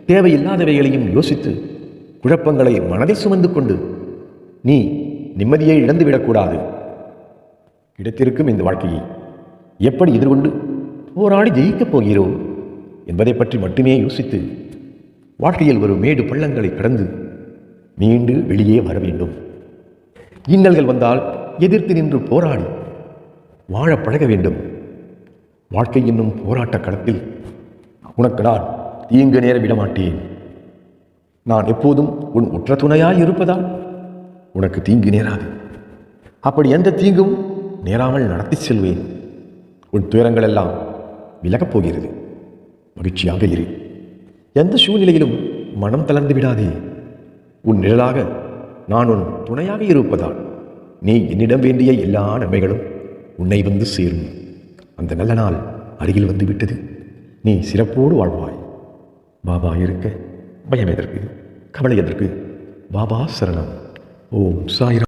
தேவையில்லாதவைகளையும் யோசித்து குழப்பங்களை மனதில் சுமந்து கொண்டு நீ நிம்மதியை இழந்துவிடக்கூடாது. கிடைத்திருக்கும் இந்த வாழ்க்கையை எப்படி எதிர்கொண்டு போராடி ஜெயிக்கப் போகிறோம் என்பதை பற்றி மட்டுமே யோசித்து வாழ்க்கையில் ஒரு மேடு பள்ளங்களை கடந்து மீண்டு வெளியே வர வேண்டும். இன்னல்கள் வந்தால் எதிர்த்து நின்று போராடி வாழ பழக வேண்டும். வாழ்க்கை என்னும் போராட்ட களத்தில் உனக்கு நான் தீங்கு நேர விடமாட்டேன். நான் எப்போதும் உன் உற்ற துணையாய் இருப்பதால் உனக்கு தீங்கு நேராது. அப்படி எந்த தீங்கும் நேராமல் நடத்தி செல்வேன். உன் துயரங்கள் எல்லாம் விலகப் போகிறது. மகிழ்ச்சியாக இரு. எந்த சூழ்நிலையிலும் மனம் தளர்ந்து விடாதே. உன் நிழலாக நான் உன் துணையாக இருப்பதால் நீ என்னிடம் வேண்டிய எல்லா நன்மைகளும் உன்னை வந்து சேரும். அந்த நல்ல நாள் அருகில் வந்து விட்டது. நீ சிறப்போடு வாழ்வாய். பாபா இருக்க பயம் எதற்கு, கவலை எதற்கு? பாபா சரணம். ஓம் சாய்ராம்.